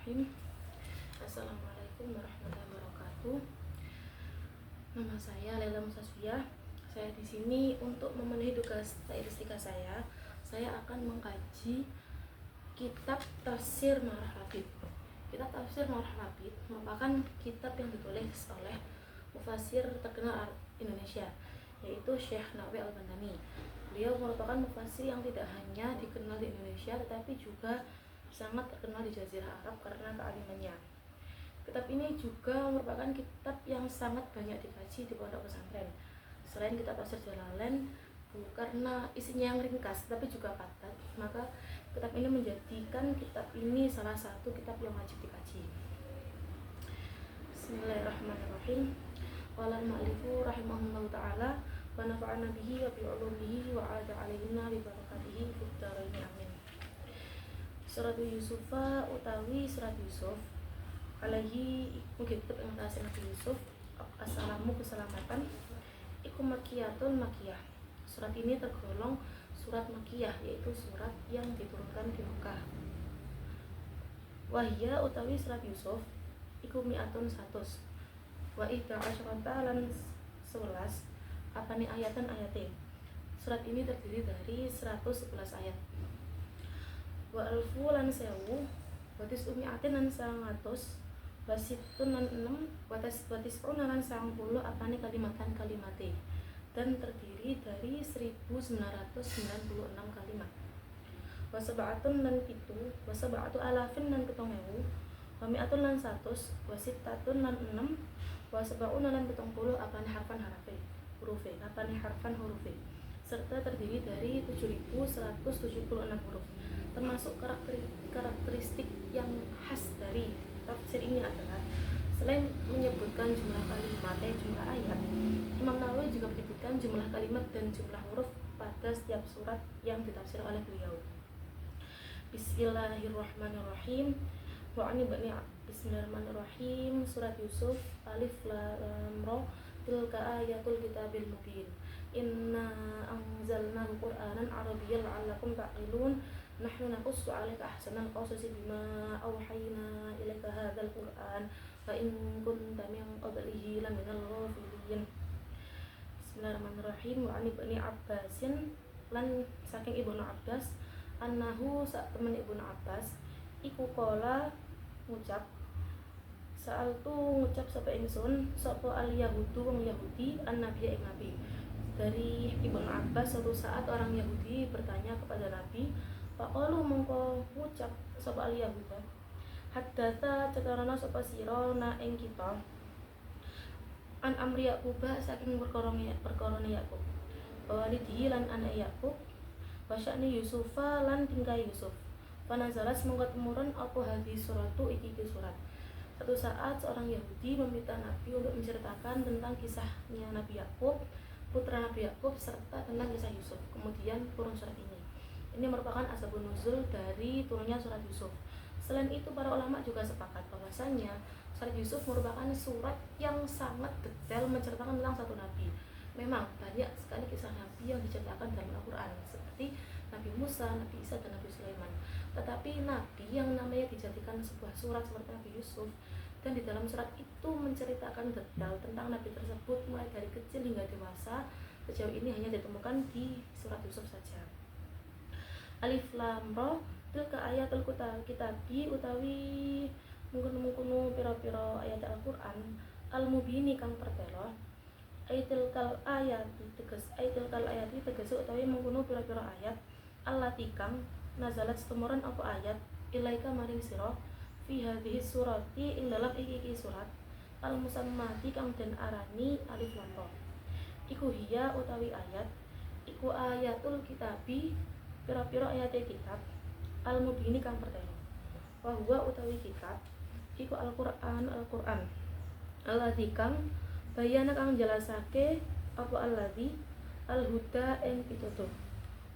Bismillahirrahmanirrahim. Assalamualaikum warahmatullahi wabarakatuh. Nama saya Lela Musasfiyah. Saya di sini untuk memenuhi tugas statistika saya. Saya akan mengkaji kitab Tafsir Marah Labid. Kitab Tafsir Marah Labid merupakan kitab yang ditulis oleh mufasir terkenal Indonesia, yaitu Syekh Nawawi Al-Bandani. Beliau merupakan mufasir yang tidak hanya dikenal di Indonesia, tetapi juga sangat terkenal di Jazirah Arab karena kealimannya. Kitab ini juga merupakan kitab yang sangat banyak dikaji di pondok pesantren. Selain kitab Tafsir Jalalain, karena isinya yang ringkas tapi juga padat, maka kitab ini menjadikan kitab ini salah satu kitab yang wajib dikaji. Bismillahirrahmanirrahim. Qala al-mu'allifu rahimahullahu ta'ala wa nafa'ana bihi wa bi'ulumihi wa 'ada 'alaina bi barakatihi fid dharain amin. Surat Yusufa utawi surat Yusuf alaihi mungkin kitab yang tasih Nabi Yusuf assalamu keselamatan iku makiyatun makiyah. Surat ini tergolong surat makiyah, yaitu surat yang diturunkan di Mekah. Wahya utawi surat Yusuf iku mi'atun 100 wa idza asyarata lan 11 apane ayatan ayate. Surat ini terdiri dari 111 ayat. Wa alfu lan 1000 wa tis'umi'atin lan 100 wa sittun lan 6 wa tis'una lan 90 apane kalimatan kalimate, dan terdiri dari 1996 kalimat. Wa sab'atun lan 7 wa sab'atu alafin lan 7000 wa mi'atun lan 100 wa sittatun lan 6 wa sab'una lan 70 apane harfan harafe hurufe apane harfan hurufe, serta terdiri dari 7176 huruf. Termasuk karakteristik yang khas dari tafsir ini adalah selain menyebutkan jumlah kalimat jumlah ayat, Imam Nawawi juga menyebutkan jumlah kalimat dan jumlah huruf pada setiap surat yang ditafsir oleh beliau. Bismillahirrahmanirrahim. Bismillahirrahmanirrahim. Surat Yusuf alif lam ra tilka ayatul kitabil mubin. Inna anzalnahu qur'anan arabiyyan la'allakum ta'qilun. Nahnu naqussu 'alaika ahsanal qasasi bima awhayna ilaika hadzal qur'an wa in kunta min qablihi laminal ghafilin. Bismillahirrahmanirrahim. Wa an ibni Abbasin lan saking Ibnu Abbas annahu sak temen Ibnu Abbas iku qala ngucap ngucap sapa ingsun sapa al yahudu wong Yahudi an-nabi ing nabi. Dari Ibnu Abbas, suatu saat orang Yahudi bertanya kepada Nabi, faqalu mongko ngucap sapa al yahuda haddatsa cetarana sapa sira na ing kita an amri Yaqub saking perkara Yaqub walidihi lan anak Yaqub wa sya'ni Yusufa lan tingkah Yusuf. Panazalas mongko temurun apa hadis suratu iki surat. Suatu saat seorang Yahudi meminta Nabi untuk menceritakan tentang kisahnya Nabi Yaqub, putra Nabi Yaqub, serta tentang kisah Yusuf. Kemudian turun surat ini. Ini merupakan asbabun nuzul dari turunnya surat Yusuf. Selain itu, para ulama juga sepakat bahwasanya surat Yusuf merupakan surat yang sangat detail menceritakan tentang satu nabi. Memang banyak sekali kisah nabi yang diceritakan dalam Al-Quran, seperti Nabi Musa, Nabi Isa, dan Nabi Sulaiman. Tetapi nabi yang namanya dijadikan sebuah surat seperti Nabi Yusuf, dan di dalam surat itu menceritakan detail tentang nabi tersebut mulai dari kecil hingga dewasa, sejauh ini hanya ditemukan di surat Yusuf saja. Alif lam ra tilka ayatul kitabi utawi mungkunu pira-pira ayat Al-Qur'an al-mubini kang pertelo. Ayatul kal ayati teges utawi mungkunu pira-pira ayat allati kang nazalat tumurun apa ayat ilaika maring sira fi hadhihi surati ing dalam iki surat al-musammati kang den arani alif lam ra. Iku hiya utawi ayat iku ayatul kitabi pira-pira ayate kitab al-mubini kang pertelo. Wa huwa utawi kitab iku Al-Qur'an alladzi kang bayana kang jelasake apa alladzi al-huda ing pitutuh.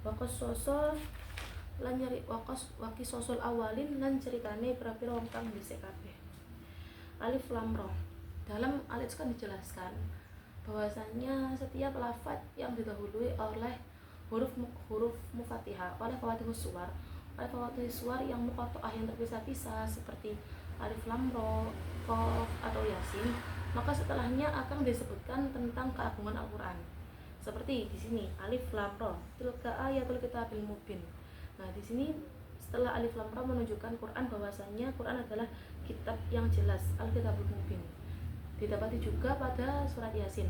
Wa qasasa lan nyari waqi sosol awalin lan ceritane pira-pira wong kang dhisik kabeh. Alif lam ra. Dalam alif kan dijelaskan bahwasanya setiap lafaz yang didahului oleh huruf mufatihah oleh Fatihus Suwar Ada fawatil suwar yang muqatta'ah yang terpisah-pisah seperti alif lam ra, qaf atau yasin, maka setelahnya akan disebutkan tentang keagungan Al-Qur'an. Seperti di sini alif lam ra, tilka ayatul kitabil mubin. Nah, di sini setelah alif lam ra menunjukkan Quran bahwasanya Quran adalah kitab yang jelas, al-kitabul mubin. Didapati juga pada surat Yasin.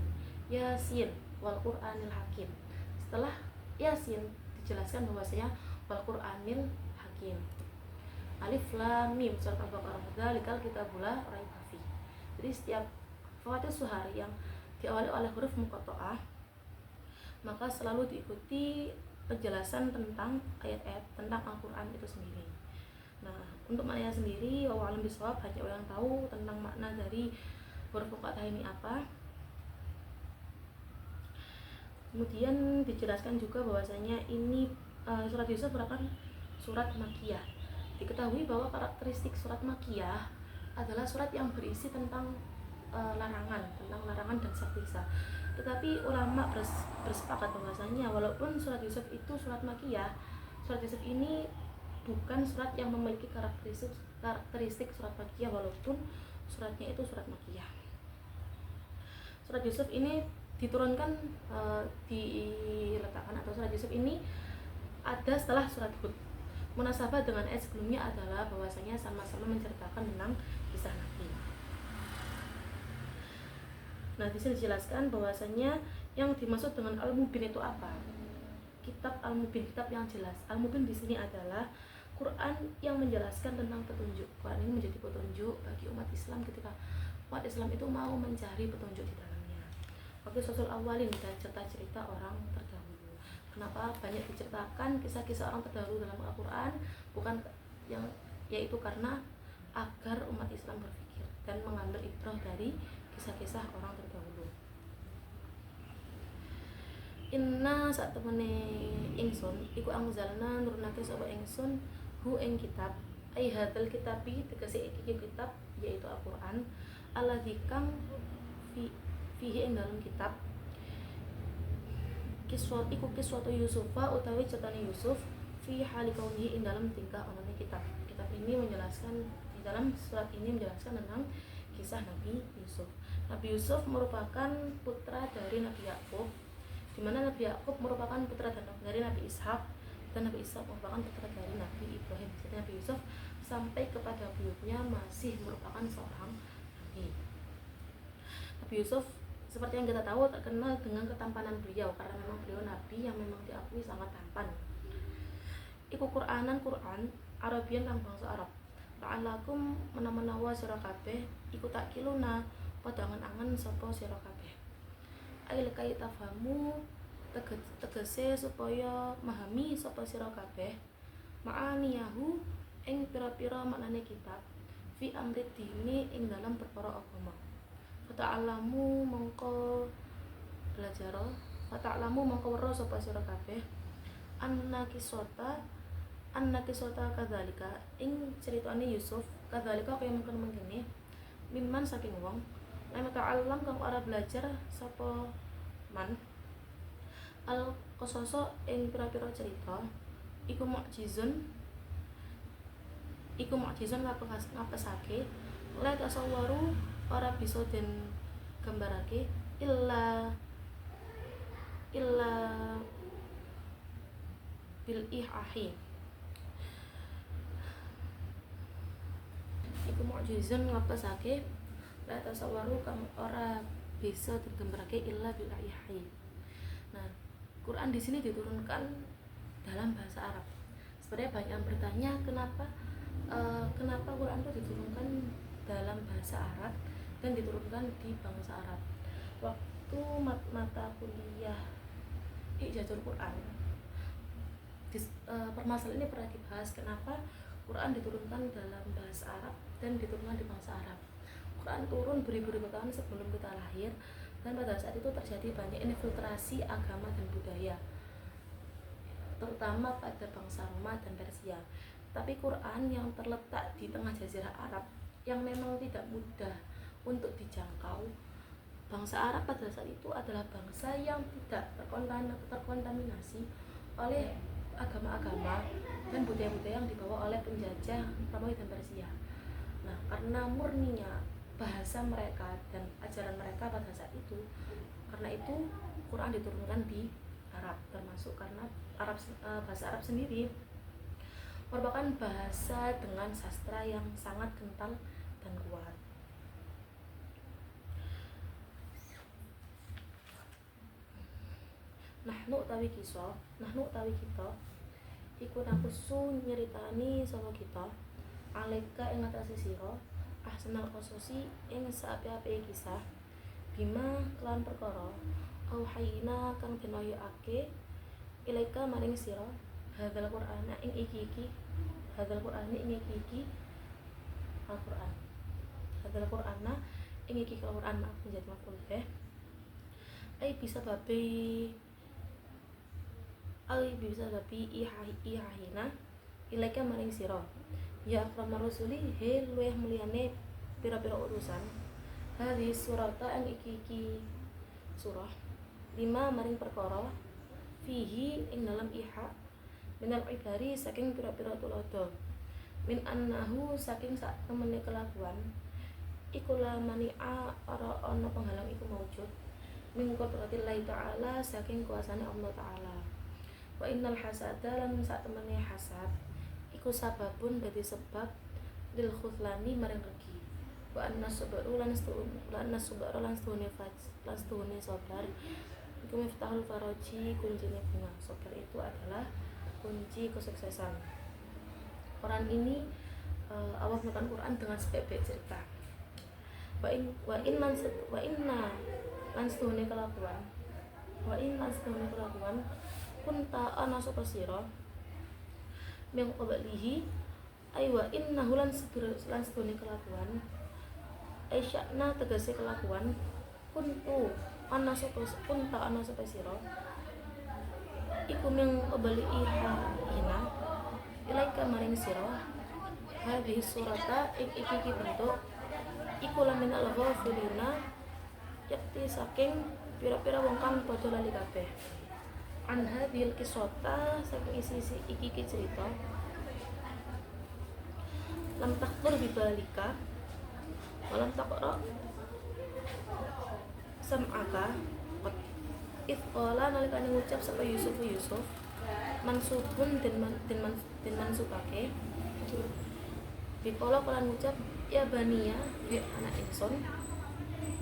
Yasin wal Qur'anil Hakim. Setelah Yasin dijelaskan bahwasanya wal Qur'anil Hakim. Alif lam mim surat Al-Baqarah, dzalikal kitabul la raiba fi. Jadi setiap fawatil suhar yang diawali oleh huruf muqatta'ah maka selalu diikuti penjelasan tentang ayat-ayat tentang Al-Qur'an itu sendiri. Nah, untuk maknanya sendiri wallahu a'lam bishawab, hanya Allah yang tahu tentang makna dari huruf muqatta'ah ini apa. Kemudian dijelaskan juga bahwasanya ini surat Yusuf merupakan surat Makkiyah. Diketahui bahwa karakteristik surat Makkiyah adalah surat yang berisi tentang larangan dan saksa. Tetapi ulama bersepakat bahwasanya walaupun surat Yusuf itu surat Makkiyah, surat Yusuf ini bukan surat yang memiliki karakteristik surat Makkiyah walaupun suratnya itu surat Makkiyah. Surat Yusuf ini diturunkan diletakkan atau surat Yusuf ini ada setelah surat Hud. Munasabah dengan ayat sebelumnya adalah bahwasanya sama-sama menceritakan tentang kisah Nabi. Nah, di sini dijelaskan bahwasanya yang dimaksud dengan Al-Mubin itu apa? Kitab Al-Mubin, kitab yang jelas. Al-Mubin di sini adalah Quran yang menjelaskan tentang petunjuk. Quran ini menjadi petunjuk bagi umat Islam ketika umat Islam itu mau mencari petunjuk di dalamnya. Waktu Rasul awalin dan cerita-cerita orang terdahulu. Kenapa banyak diceritakan kisah-kisah orang terdahulu dalam Al-Quran? Bukan yang yaitu karena agar umat Islam berpikir dan mengambil ibrah dari kisah-kisah orang terdahulu. Inna saat temene ingsun iku anzalna nurunake sapa ingsun hu ing kitab ai hadzal kitabi tegese iki kitab yaitu Al-Qur'an alladzi kang fihi ing dalam kitab kiswatu Yusufa utawi ceritane Yusuf fi hali kaunihi ing dalam tingkah onone kitab. Kitab ini menjelaskan di dalam surat ini menjelaskan tentang kisah Nabi Yusuf. Nabi Yusuf merupakan putra dari Nabi Yakub, di mana Nabi Yakub merupakan putra dari Nabi Ishak dan Nabi Ishak merupakan putra dari Nabi Ibrahim. Jadi Nabi Yusuf sampai kepada buyutnya masih merupakan seorang nabi. Nabi Yusuf seperti yang kita tahu terkenal dengan ketampanan beliau karena memang beliau nabi yang memang diakui sangat tampan. Iku Qur'an Arabian kang bangsa Arab. La'alakum menawa sira kabeh iku takiluna padha angen-angen sapa sira kabeh. Ail kait tafamu tegese supaya memahami sapa sira kabeh ma'aniyahu ing pira-pira maknane kitab fi amri dini ing dalam perkara agama. Fata'alamu mongko belajar, fata'alamu mongko weruh sapa sira kabeh anna kisota kadzalika ing ceritane Yusuf kadzalika kaya mungkin-mungkine mimman saking wong lam ta'allam kang ora belajar sapa man al qasasa ing pira-pira cerita iku mukjizun ngapesake la tasawwaru ora bisa den gambarake illa bil ihahi. Iku mukjizun ngapesake la tasawwaru kang ora bisa digambarake illa bil ihahi. Nah, Quran di sini diturunkan dalam bahasa Arab. Sebenarnya banyak yang bertanya kenapa Quran itu diturunkan dalam bahasa Arab dan diturunkan di bangsa Arab. Waktu mata kuliah Ijazul Quran, permasalahan ini pernah dibahas kenapa Quran diturunkan dalam bahasa Arab dan diturunkan di bangsa Arab. Quran turun beribu-ribu tahun sebelum kita lahir dan pada saat itu terjadi banyak infiltrasi agama dan budaya, terutama pada bangsa Roma dan Persia. Tapi Quran yang terletak di tengah jazirah Arab yang memang tidak mudah untuk dijangkau. Bangsa Arab pada saat itu adalah bangsa yang tidak terkontaminasi oleh agama-agama dan budaya-budaya yang dibawa oleh penjajah Romawi dan Persia. Nah, karena murninya bahasa mereka dan ajaran mereka pada saat itu, karena itu Quran diturunkan di Arab, termasuk karena bahasa Arab sendiri merupakan bahasa dengan sastra yang sangat kental dan kuat. Nahnu utawi kita iku nakusu nyeritani sapa kita aleka ing atase sira ahsanal qasasi ing saapi-api kisah bima kelan perkara auhayna kang den wahyuake ilaika maring sira hadzal qur'ana ing iki Al-Qur'an hadzal qur'ana ing iki Al-Qur'an menjadi maf'ul bih ai bisa babi ihahina ilaika maring sira ya akramar rusuli he luweh mulyane pira-pira urusan hadis surata ing iki surah lima maring perkara fihi ing dalam iha minal ibari saking pira-pira tulodo min annahu saking sak temene kelakuan iku la mani'a ora ana penghalang iku maujud min qudratillahi ta'ala saking kuasane Allah Ta'ala. Wa innal hasada lan sak temene hasad iku sababun dadi sebab lil khuthlani maring regi. Wa anna sabru lan stuhune sabar iku miftahul faraji kuncine bunga. Sabar itu adalah kunci kesuksesan. Quran ini Allah menekan Quran dengan sebaik-baik cerita. Wa inna lan stuhune kelakuan kunta ana sapa sira ming qablihi ay wa innahu lan sedune kelakuan ay sya'na tegese kelakuan kunta ana sapa sira iku ming qablihi hina ilaika maring sira hadhihi surata iki bentuk iku lamin al-ghafilina yakti saking pira-pira wong kang padha lali kabeh anha bil kisota saking isi iki cerita lam takbur bibalika walam taqra sam'aka qala nalikane ngucap sapa Yusuf mansubun den mansubake bikola kala ngucap ya baniya ya anak ingsun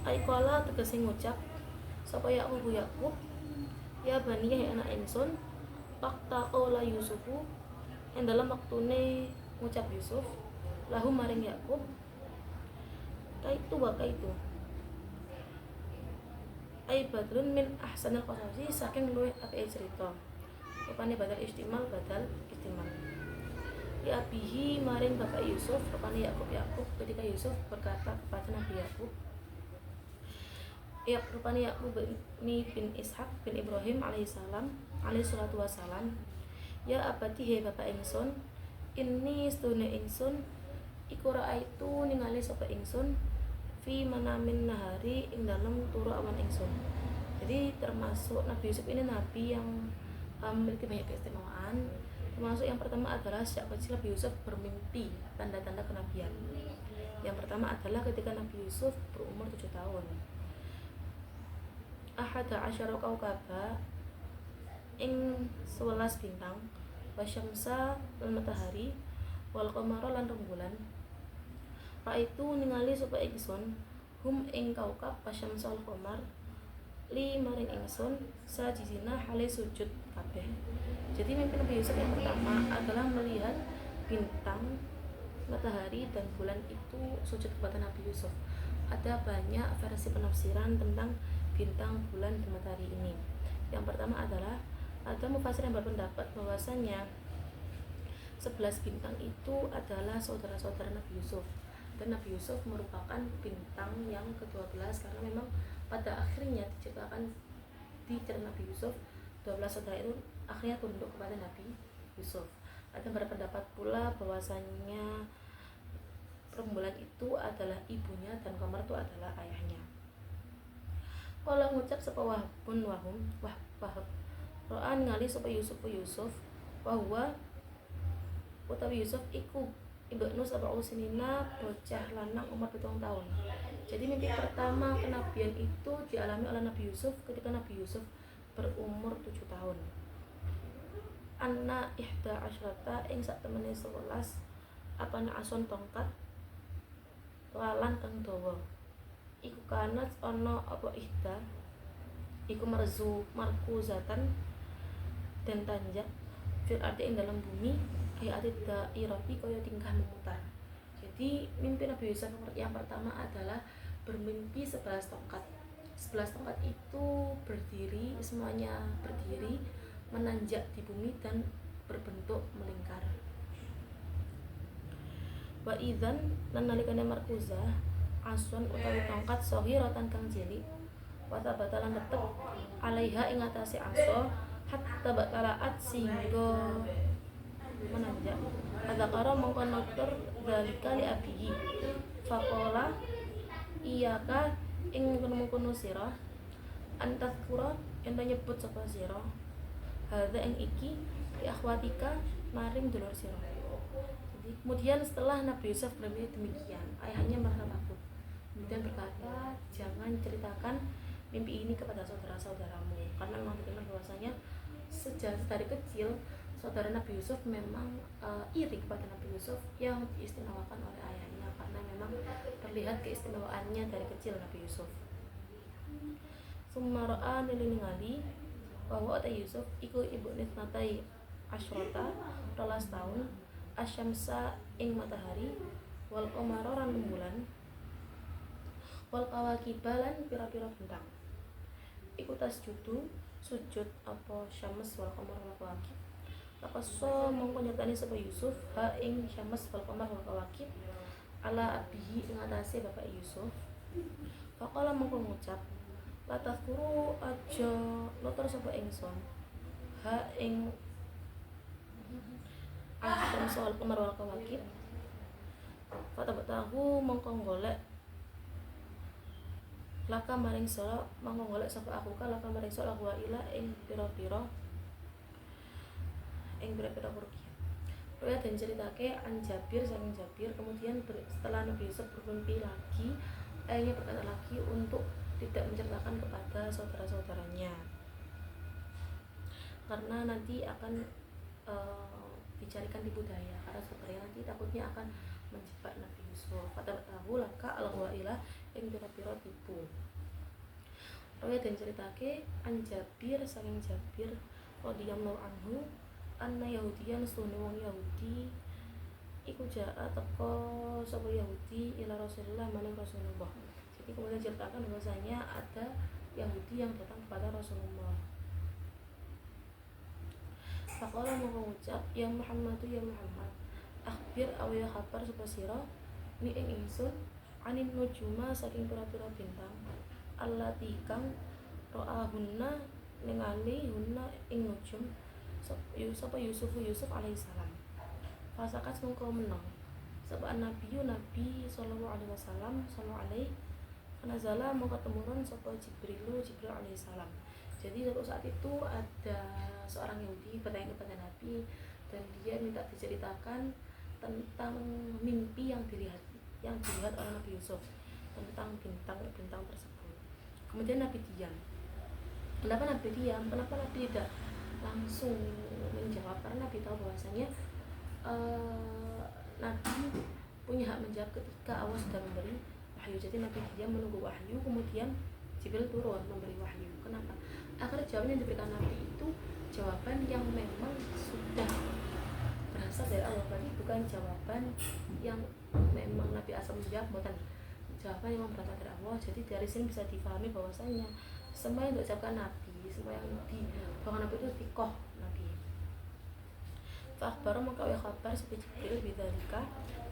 ai kala tegese ngucap sapa Yakub ya baniya ya anak ingsun wakta qala Yusufu yang dalam waktune ngucap Yusuf lahu maring Yakub kaitu ai badrun min ahsanil qasasi saking luwih apike cerita rupane badal istimal ya abihi maring bapak Yusuf rupane Yakub ketika Yusuf berkata kepada Nabi Yakub rupane Yakub bin Ishak bin Ibrahim alaihi salatu wassalam ya abadi he bapak ingsun ini stune ingsun iku raaitu ningali sapa ingsun fi manamin nahari ing dalem turu awan ingsun. Jadi termasuk Nabi Yusuf ini nabi yang memiliki banyak keistimewaan. Termasuk yang pertama adalah sejak kecil Nabi Yusuf bermimpi, tanda-tanda kenabian. Yang pertama adalah ketika Nabi Yusuf berumur 7 tahun. Ahada asyara kaukaba ing 11 bintang wasyamsa lan matahari wal qamara lan rembulan itu ningali sapa ingsun hum ing kaukab wasyamsa wal qamar li maring ingsun sajizina hale sujud kabeh. Jadi mimpi Nabi Yusuf yang pertama adalah melihat bintang, matahari dan bulan itu sujud kepada Nabi Yusuf. Ada banyak versi penafsiran tentang bintang, bulan, dan matahari ini. Yang pertama adalah ada mufassir yang berpendapat bahwasanya 11 bintang itu adalah saudara-saudara Nabi Yusuf, dan Nabi Yusuf merupakan bintang yang ke-12 karena memang pada akhirnya diciptakan di cerita Nabi Yusuf 12 saudara itu akhirnya tunduk kepada Nabi Yusuf. Ada berpendapat pula bahwasanya rembulan itu adalah ibunya dan qamar itu adalah ayahnya. Kalau ngucap sapa wahbun wahum wahab ro'an ngali sapa Yusuf Wa utawi Yusuf iku ibnu sab'u sinina, bocah lanang umur 7 tahun. Jadi mimpi pertama kenabian itu dialami oleh Nabi Yusuf ketika Nabi Yusuf berumur 7 tahun. Anna ihda asyrata ing sak temene 11 apane ason tongkat lalan kang dawa. Iku kanat ana apa ihda iku markuzatan dan tanjak fil ardi ing dalam bumi ayat dairati kaya tingkah memutar. Jadi mimpi Nabi Yusuf yang pertama adalah bermimpi 11 tongkat. 11 tongkat itu berdiri, semuanya berdiri menanjak di bumi dan berbentuk melingkar. Wa idzan lan nalikane markuzah asun utawi tongkat saghiratan kang cilik wa tabatalan tetep alaiha ing atase aso hatta batalaat sehingga menanjak. Adzakara mongko nutur zalika li abihi faqala iyaka ing kono sira antazkura ento nyebut sapa sira hadza ing iki li akhwatika maring dulur sira. Jadi kemudian setelah Nabi Yusuf bermimpi demikian, ayahnya merasa takut. Kemudian berkata, jangan ceritakan mimpi ini kepada saudara-saudaramu, karena memang dikenal bahwasanya sejak dari kecil saudara Nabi Yusuf memang iri kepada Nabi Yusuf yang diistimewakan oleh ayahnya, karena memang terlihat keistimewaannya dari kecil Nabi Yusuf. Sumara'a nilingali bahwa Ata Yusuf iku ibu nisnatai asyrota 12 tahun asyamsa ing matahari wal qamara lan rembulan wal kawakibalan pira-pira bintang iku tasjudu sujud apa syams wal qamar wal kawakib. Laqasa mongko nyertani sapa Yusuf ha ing syams wal qamar wal kawakib ala abihi ing atase bapak Yusuf. Faqala mongko ngucap la tazkuru aja nutur sapa ingsun ha ing syams wal qamar wal kawakib. Fatabatahu mongko golek laka maring sira mongko golek sapa aku ka laka maring sira wa ila ing pira-pira kerugian. Roya dan ceritake an Jabir saking Jabir, kemudian setelah Nabi Yusuf bermimpi lagi, ayahnya berkata lagi untuk tidak menceritakan kepada saudara-saudaranya karena nanti akan dicarikan di budaya, karena saudaranya nanti takutnya akan menjebak Nabi Yusuf. Fatahu laka al-ghailah ing pira-pira tipu. Roya dan ceritake an Jabir saking Jabir radhiyallahu anhu anna Yahudiyan sunni wong Yahudi iku jaa teko sapa Yahudi ila Rasulullah maring Rasulullah. Jadi kemudian ceritakan bahwasanya ada Yahudi yang datang kepada Rasulullah. Faqala mongko ngucap ya Muhammad ya Muhammad akhbir aw ya khabar sapa sira ni ing ingsun anin nujuma saking pira-pira bintang allati kang ra'ahunna ningali hunna ing nujum sapa Yusuf alaihissalam. Fasakat mongko menang sapa Nabi sallallahu alaihi wasallam nazala mongko temurun sapa Jibril alaihissalam. Jadi suatu saat itu ada seorang Yahudi bertanya kepada Nabi dan dia minta diceritakan tentang mimpi yang dilihat oleh Nabi Yusuf tentang bintang tersebut. Kemudian Nabi diam. Kenapa Nabi diam? Kenapa Nabi tidak langsung menjawab? Karena Nabi tahu bahwasanya Nabi punya hak menjawab ketika Allah sudah memberi wahyu. Jadi Nabi diam menunggu wahyu, kemudian Jibril turun memberi wahyu. Kenapa? Agar jawaban yang diberikan Nabi itu jawaban yang memang sudah berasal dari Allah, berarti bukan jawaban yang memang Nabi asal menjawab, bukan jawaban yang berasal dari Allah. Jadi dari sini bisa difahami bahwasanya semua yang diucapkan Nabi, semua yang dibawakan Nabi itu tikoh Nabi. Fa'akhbaru maka wa khabar seperti Jibril bidzalika.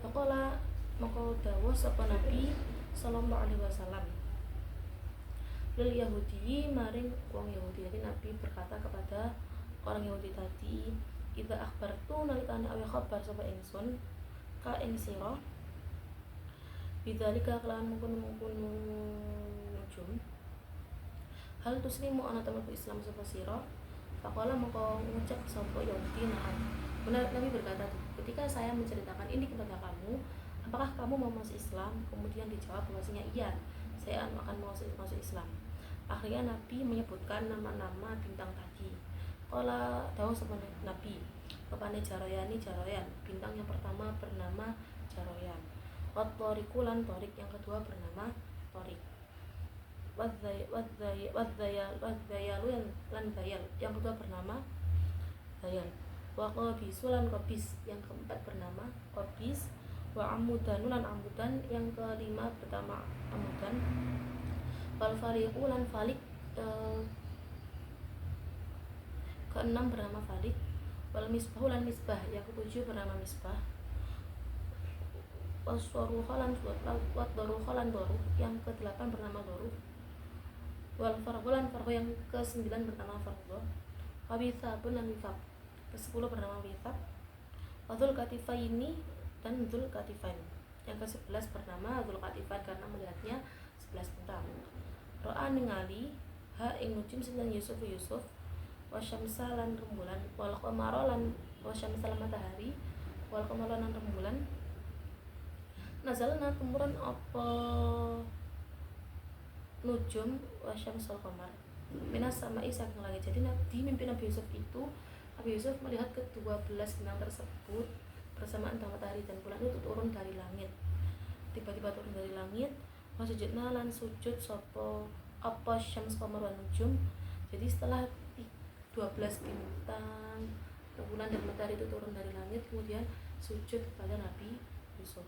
Faqala maka dawuh sapa Nabi sallallahu alaihi wasallam lil Yahudi maring wong Yahudi. Jadi Nabi berkata kepada orang Yahudi tadi, idza akhbartu nalikane awe khabar sapa ingsun ka ing sira bidzalika kelawan mungkun nujum hal tuslimu ana tamu Islam sapa sira Pakola mengko ngucap sapa Yahudi na'am. Benar, Nabi berkata, ketika saya menceritakan ini kepada kamu, apakah kamu mau masuk Islam? Kemudian dijawab bahwasanya iya, saya akan masuk Islam. Akhirnya Nabi menyebutkan nama-nama bintang tadi. Kala dawuh sapa Nabi, rupane Jaroyan, bintang yang pertama bernama Jaroyan. Wat Thoriku lan Thorik yang kedua bernama Thorik. Wadzayalu lan Dayal yang kedua bernama Dayal. Wa Qabisu lan Qabis yang keempat bernama Qabis. Wa Amudanu lan Amudan yang kelima pertama Amudan. Wal Faliqu lan Falik keenam bernama Falik. Wal Misbahu lan Misbah yang ketujuh bernama Misbah. Waswaruha lan Doruh yang kedelapan bernama Doruh. Wal Farqu lan Farqu yang ke-9 bernama Farqu. Wabithapun lan Withab ke-10 bernama Withab. Wadul Katifaini dan Dzul Katifain yang ke-11 bernama Dzul Katifain karena melihatnya 11 bintang. Ro'a ningali ha ing nujum sinten Yusuf wasyamsa lan rembulan wal qamara lan wasyamsa lan matahari wal qamara lan rembulan. Nazalna tumurun apa nujum wasyamsul qamar minas samai saking langit. Jadi di mimpi Nabi Yusuf itu, Nabi Yusuf melihat ke-12 bintang tersebut bersamaan dengan matahari dan bulan itu turun dari langit. Tiba-tiba turun dari langit, wasujudna lan sujud sapa apa syams qamar wan nujum. Jadi setelah 12 bintang, bulan dan matahari itu turun dari langit, kemudian sujud kepada Nabi Yusuf.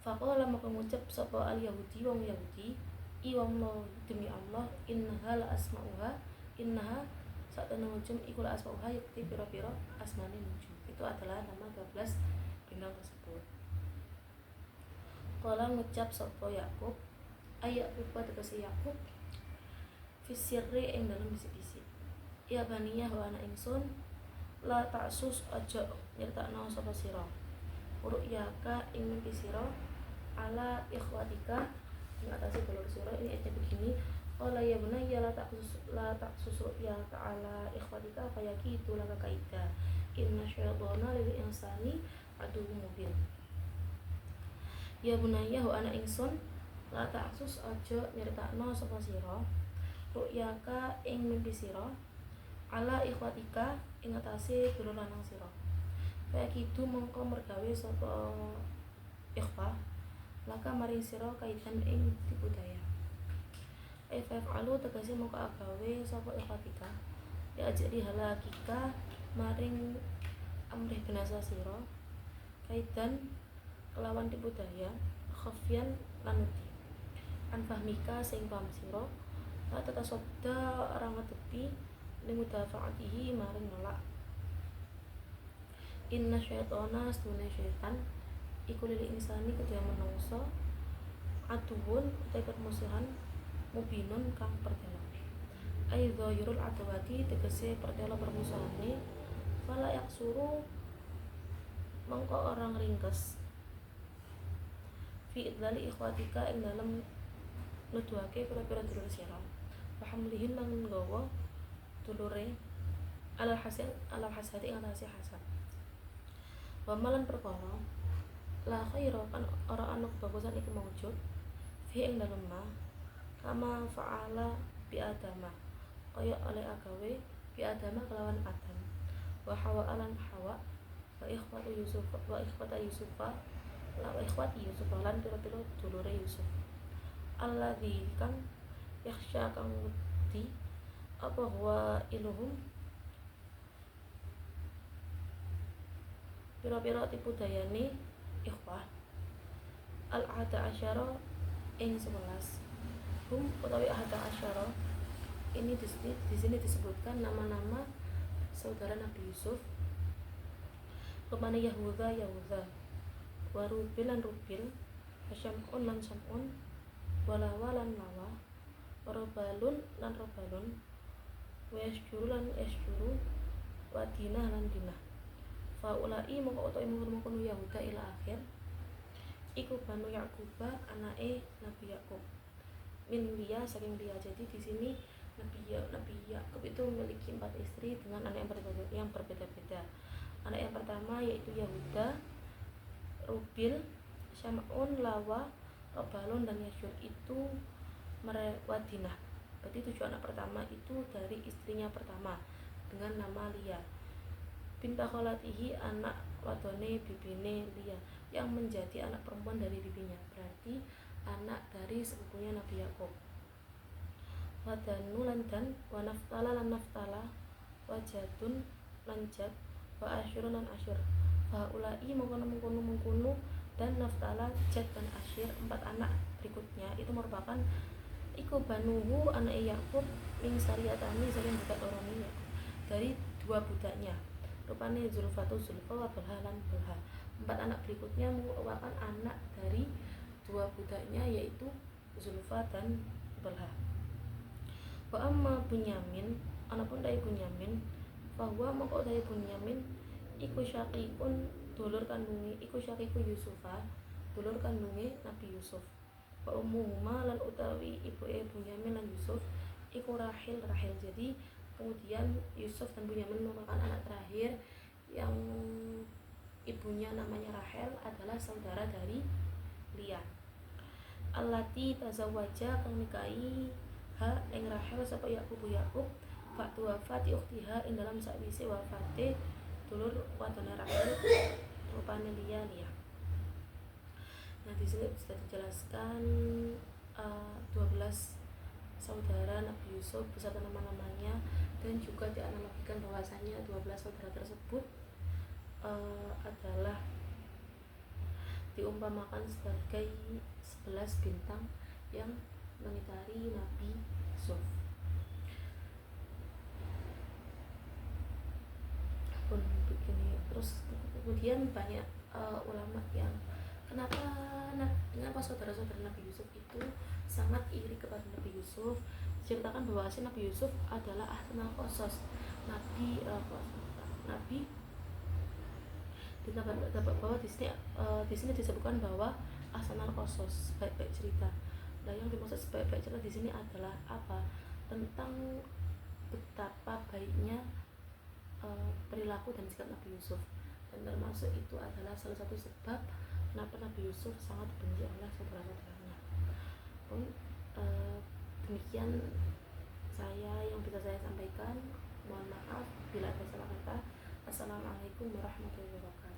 Faqala maka ngucap sapa al Yahudi wong Yahudi, i wong demi Allah, innaha la asma'uha, innaha satana nujum iku la asma'uha yakti pira-pira asmane nujum. Itu adalah nama 12 bintang tersebut. Qala ngucap sapa Yakub, Yakub tegese Yakub, fisirri ing dalem bisik-bisik. Ya baniyah wa ana ingsun, la ta'sus aja nyertakno sapa sira. Ru'yaka ing mimpi sira ala ikhwatika ing atase dulur sira. Ini ayatnya begini, qala ya bunayya la ta'sus ru'yaka ala ikhwatika fayakitu laka kaida inna syaitana lil insani aduwwun mubin. Ya bunayya wa ana ingsun, la ta'sus aja nyeritakno sapa sira ru'yaka ing mimpi sira ala ikhwatika ing atase dulur lanang sira. Fayakitu mongko mergawe sapa ikhwah laka maring sira kaitan ing tipu daya. Fa'alu tegese mongko agawe sapa ikhwatika ya ajri halakika maring amrih binasa sira kaitan kelawan tipu daya khafyan lan wedi an fahmika sing paham sira la tatasodda orang ngetepi limudafaatihi maring nolak. Inna syaitana astune syaitan iku lil insani kedua manungsa aduun utai permusuhan mubinun kang pertelo. Ai dhahirul adawati tegese pertelo permusuhane. Fala yaksuru mangko orang ringkes fi idlali ikhwatika ing dalem nuduhake pira-pira dulur sira. Fahamlihin lan nggawa dulure alal hasadi ing atase hasad. Wamalan perkara la khaira kan ora ana kebagusan iku maujud fi ing dalem ma kama fa'ala bi adama kaya oleh agawe bi adama kelawan Adam wa hawa alan hawa wa ikhwatu Yusuf lan pira-pira dulure Yusuf alladzi kang yakhsha kang wedi apa huwa iluhum pira-pira tipu dayane ikhwah al-ahada asyara ing 11 hum utawi ahada asyara. Ini di sini disebutkan nama-nama saudara Nabi Yusuf. Kemana Yahuda wa Rubil lan Rubil, Syam'un lan Syam'un, Walawa lan Lawa, Robalun lan Robalun, wa Yashjuru lan Yashjuru, wa Dinah lan Dinah. Faulai mongko utawi mengkono Yahuda ila akhir iku Banu Yaquba anake Nabi Yakub min Lia saking Lia. Jadi di sini Nabi Yakub itu memiliki 4 istri dengan anak yang berbeda-beda. Anak yang pertama yaitu Yahuda, Rubil, Syamun, Lawa, Robalon, dan Yashur itu Wadinah. Berarti 7 anak pertama itu dari istrinya pertama dengan nama Lia. Binta kholatihi, anak wadone bibine Lia yang menjadi anak perempuan dari bibinya. Berarti anak dari sepupunya Nabi Yakub. Wadanu lan dan, wa naftala lan naftala, wa jadun lan jad, wa asyurun lan asyur. Fa ulai mengkono dan naftala, jad dan asyir 4 anak berikutnya itu merupakan iku banuhu anak Yakub min sariyatani saking budak oroni Yakub dari 2 budaknya rupane Zulfatu Zulfa wa Balha lan Balha. 4 anak berikutnya merupakan anak dari 2 budaknya yaitu Zulfa dan Balha. Wa amma Bunyamin, anapun dari Bunyamin, bahwa mongko dari Bunyamin iku syaqikun dulur kandunge, iku syaqiku Yusufa dulur kandunge Nabi Yusuf. Wa ummuhuma lan utawi ibuke Bunyamin lan Yusuf iku Rahil. Jadi kemudian Yusuf dan Bunyamin merupakan anak terakhir yang ibunya namanya Rahel adalah saudara dari Lia. Allati tazawwaja kang nikahi ha ing Rahel sapa Yakub faktu wafati ukhtiha ing dalam sakwise wafate dulur wadone Rahel rupane Lia. Nah, di sini sudah dijelaskan 12 saudara Nabi Yusuf beserta nama-namanya, dan juga dianalogikan bahwasanya 12 saudara tersebut adalah diumpamakan sebagai 11 bintang yang mengitari Nabi Yusuf. Pun begini, terus kemudian banyak ulama yang kenapa saudara-saudara Nabi Yusuf itu sangat iri kepada Nabi Yusuf. Diceritakan bahwa Nabi Yusuf adalah ahsanul qasas, Nabi dapat bahwa di sini disebutkan bahwa ahsanul qasas, baik-baik cerita. Nah, yang dimaksud baik-baik cerita di sini adalah apa? Tentang betapa baiknya perilaku dan sikap Nabi Yusuf, dan termasuk itu adalah salah satu sebab kenapa Nabi Yusuf sangat dibenci oleh saudara-saudaranya. Demikian yang bisa saya sampaikan. Mohon maaf bila ada salah kata. Assalamualaikum warahmatullahi wabarakatuh.